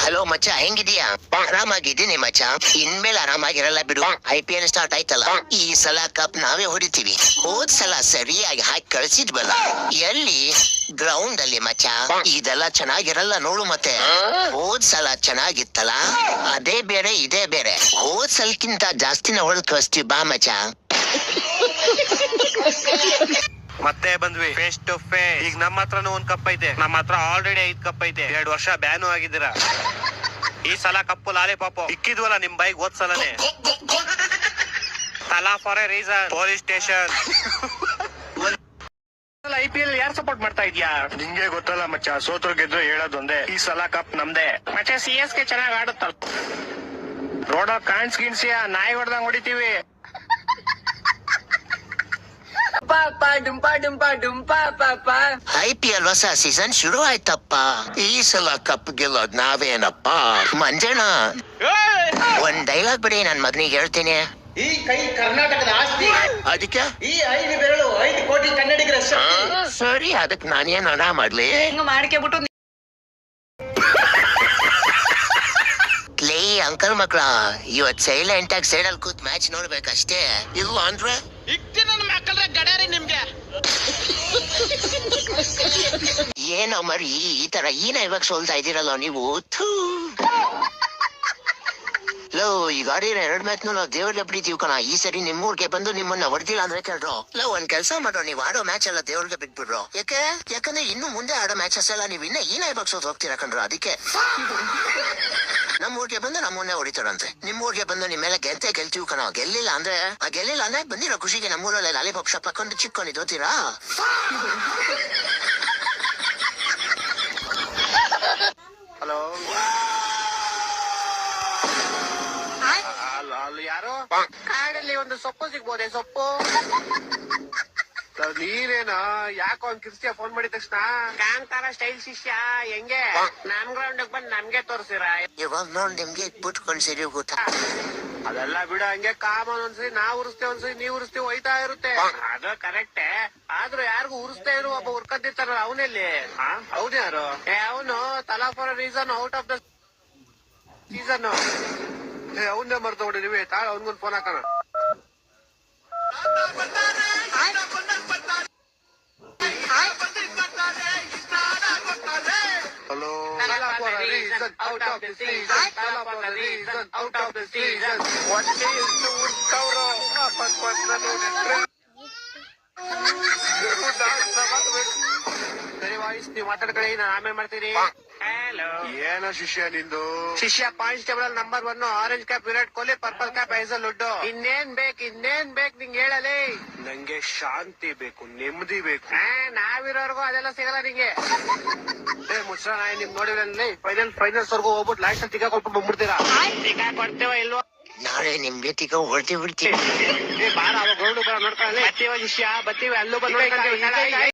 Hello ಮಚ್ಚ, ಹೆಂಗಿದೀಯಾ? ಆರಾಮಾಗಿದ್ದೀನಿ ಮಚ್ಚ. ಇನ್ಮೇಲೆ ಆರಾಮಾಗಿರಲ್ಲ ಬಿಡು. IPL ಸ್ಟಾರ್ಟ್ ಆಯ್ತಲ್ಲ, ಈ ಸಲ ಕಪ್ ನಾವೇ ಹೊಡಿತೀವಿ. ಹೋದ್ ಸಲ ಸರಿಯಾಗಿ ಹಾಕಿ ಕಳ್ಸಿದ್ವಲ್ಲ, ಎಲ್ಲಿ? ಗ್ರೌಂಡ್ ಅಲ್ಲಿ ಮಚ್ಚ. ಇದೆಲ್ಲ ಚೆನ್ನಾಗಿರಲ್ಲ ನೋಡು. ಮತ್ತೆ ಹೋದ್ ಸಲ ಚೆನ್ನಾಗಿತ್ತಲ್ಲ, ಅದೇ ಬೇರೆ ಇದೇ ಬೇರೆ. ಹೋದ್ ಸಲಕ್ಕಿಂತ ಜಾಸ್ತಿನ ಹೊಳ್ ಕಳಿಸ್ತೀವಿ ಬಾ ಮಚ್ಚ. ಮತ್ತೆ ಬಂದ್ವಿ ಫೇಸ್ ಟು ಫೇಸ್. ಈಗ ನಮ್ಮ ಹತ್ರನೂ ಒಂದ್ ಕಪ್ ಐತೆ. ನಮ್ಮ ಹತ್ರ ಆಲ್ರೆಡಿ 5 ಕಪ್ ಐತೆ. 2 ವರ್ಷ ಬ್ಯಾನು ಆಗಿದ್ದೀರಾ. ಈ ಸಲ ಕಪ್ಪು ಲಾಲಿಪಾಪು ಇಕ್ಕಿದ್ವಲ್ಲ ನಿಮ್ ಬೈಕ್ ಹೋದ್ ಸಲನೇ. ತಲಾ for A reason. Police station. IPL ಯಾರು ಸಪೋರ್ಟ್ ಮಾಡ್ತಾ ಇದ್ಯಾ? ನಿಂಗೆ ಗೊತ್ತಲ್ಲ ಮಚ್ಚ, ಸೋತ್ರು ಗೆದ್ರು ಹೇಳೋದೊಂದೇ, ಈ ಸಲ ಕಪ್ ನಮ್ದೇ. ಮಚ್ಚ CSK ಚೆನ್ನಾಗ್ ಆಡುತ್ತಲ್ಲ. ರೋಡ ಕಾಣ್ಸ್ ಗಿಣ್ಸಿಯ ನಾಯಿ ಹೊಡೆದಂಗ್ ಹೊಡಿತೀವಿ. IPL ಹೊಸ ಸೀಸನ್ ಶುರು ಆಯ್ತಪ್ಪ. ಈ ಸಲ ಕಪ್ ಗೆಲ್ಲೋದ್ ನಾವೇನಪ್ಪ. ಮಂಜಣ್ಣ, ಒಂದ್ ಡೈಲಾಗ್ ಬಿಡಿ, ನನ್ ಮಗನಿಗೆ ಹೇಳ್ತೀನಿ. ಈ ಕೈ ಕರ್ನಾಟಕದ ಆಸ್ತಿ. ಅದಕ್ಕೆ ಈ 5 ಬೆರಳು 5 ಕೋಟಿ ಕನ್ನಡಿಗರ ಶಕ್ತಿ. ಸರಿ, ಅದಕ್ ನಾನೇನ್ ಹಣ ಮಾಡ್ಲಿ? ಲೇ ಅಂಕಲ್ ಮಕ್ಳ, ಇವತ್ ಸೈಲೆಂಟ್ ಆಗಿ ಸೈಡಲ್ ಕೂತ್ ಮ್ಯಾಚ್ ನೋಡ್ಬೇಕಷ್ಟೇ. ಇಲ್ಲ ಅಂದ್ರೆ ಏನೋ ಮರಿ, ಈ ತರ ಇವಾಗ ಸೋಲ್ತಾ ಇದೀರಲ್ಲ ನೀವು. ಲೋ, ಈ ಗಾಡಿ 2 ಮ್ಯಾಚ್ ನಾವು ದೇವ್ರಿಗೆ ಬಿಡ್ತೀವಿ ಕಣ. ಈ ಸರಿ ನಿಮ್ಮೂರ್ಗೆ ಬಂದು ನಿಮ್ಮನ್ನ ಹೊಡ್ತಿಲ್ಲ ಅಂದ್ರೆ ಕೇಳ್ರು. ಲೋ, ಒಂದ್ ಕೆಲ್ಸ ಮಾಡ್ರೋ, ನೀವ್ ಆಡೋ ಮ್ಯಾಚ್ ಎಲ್ಲ ದೇವ್ರಿಗೆ ಬಿಟ್ಬಿಡ್ರು. ಯಾಕಂದ್ರೆ ಇನ್ನು ಮುಂದೆ ಆಡೋ ಮ್ಯಾಚಸ್ ಎಲ್ಲ ನೀವ್ ಇನ್ನ ಇವಾಗ ಸೋತ್ ಹೋಗ್ತೀರಾ ಕಣ್ರು. ಅದಕ್ಕೆ ನಮ್ಮೂರ್ಗೆ ಬಂದು ನಮ್ಮನ್ನೇ ಹೊಡಿತಾರಂತೆ. ನಿಮ್ಮೂರ್ಗೆ ಬಂದು ನಿಮ್ಮೆಲ್ಲ ಗೆಲ್ತೀವಿ ಕಣ. ಗೆಲ್ಲಿಲ್ಲ ಅಂದ್ರೆ ಬಂದಿರೋ ಖುಷಿಗೆ ನಮ್ಮೂರಲ್ಲಿ ಲಾಲಿಪಾಪ್ ಶಾಪ್ ಹಾಕೊಂಡು ಚಿಕ್ಕೊಂಡಿದ್ದು ಓದ್ತೀರಾ? ಹಲೋ, ಅಲ್ಲಿ ಯಾರು? ಕಾಡಲ್ಲಿ ಒಂದು ಸೊಪ್ಪು ಸಿಗ್ಬೋದೆ? ಸೊಪ್ಪು ನೀನೇನ? ಯಾಕೋ ಒಂದ್ ಕಿರ್ಸಿಯ ಫೋನ್ ಮಾಡಿದ ತಕ್ಷಣ ಕಾಂತಾರ ಸ್ಟೈಲ್ ಶಿಷ್ಯ ಹೆಂಗೆ ನಮ್ ಗ್ರೌಂಡ್ ಬಂದ್ ನಮ್ಗೆ ತೋರ್ಸಿರ? ಇವಾಗ ನೋಡ್ ನಿಮ್ಗೆ ಬಿಟ್ಕೊಂಡ್ ಸರಿ ಗೊತ್ತಾ? ಅದೆಲ್ಲ ಬಿಡ, ಹಂಗೆ ಕಾಮನ್. ಒಂದ್ಸರಿ ನಾವ್ ಉರಿಸ್ತೇವೆ, ಒಂದ್ಸರಿ ನೀವ್ ಉರಿಸ್ತೀವಿ, ಹೋಯ್ತಾ ಇರುತ್ತೆ. ಅದು ಕರೆಕ್ಟೇ. ಆದ್ರೂ ಯಾರಿಗೂ ಉರಿಸ್ತಾ ಇರು, ಒಬ್ಬ ಉರ್ಕದಿರ್ತಾರ. ಅವನಲ್ಲಿ ಅವನು ಯಾರು? ಅವನು ತಲಾ for reason out of the season. ಅವನ್ನೇ ಮರ್ತ ಹೊಡಿ ನೀವೇ. ತಾಳ ಅವನ್ಗೊಂದು ಫೋನ್ ಹಾಕೋಣ. Hello, out of the season, out of the season. ಒಟ್ಟೆ ಎಷ್ಟು ಉಡ್ಕವ್ರು ಸರಿ ವಾಯ್ಸ್ ನೀವು ಮಾತಾಡ್ಕೊಳ್ಳಿ, ನಾನು ಆಮೇಲೆ ಮಾಡ್ತೀನಿ. ಹಲೋ, ಏನೋ ಶಿಷ್ಯ ನಿಂದು? ಶಿಷ್ಯ constable number 1, orange cap Virat Kohli, purple cap Hazlewood. ಇನ್ನೇನ್ ಬೇಕು ನಿಂಗೆ ಹೇಳಲಿ? ನಂಗೆ ಶಾಂತಿ ಬೇಕು, ನೆಮ್ಮದಿ ಬೇಕು. ನಾವಿರೋರ್ಗು ಅದೆಲ್ಲ ಸಿಗಲ್ಲ ನಿಂಗೆ. ಮುಚ್ರ ನಿಮ್ ನೋಡಿರಲ್ಲಿ ಫೈನಲ್ಸ್ ವರ್ಗು ಹೋಗ್ಬಿಟ್ಟು ಲಾಸ್ಟ್ ಅಲ್ಲಿ ತಿಕ್ಕಾಕೊಟ್ಟು ಬಂದ್ಬಿಡ್ತೀರಾ. ತಿಕ್ಕಾಕೊಡ್ತೇವ ಇಲ್ವೋ? ನಾಳೆ ನಿಮ್ಗೆ ತಿಕ್ಕ ಹೊಡ್ತಿ ಬಿಡ್ತೀವಿ. ಬಾರ, ಅವಾಗ ನೋಡ್ಕೊಳ್ಳಿ. ಬತ್ತೀವ ಶಿಷ್ಯ, ಬತ್ತೀವಿ. ಅಲ್ಲೂ ಬಂದು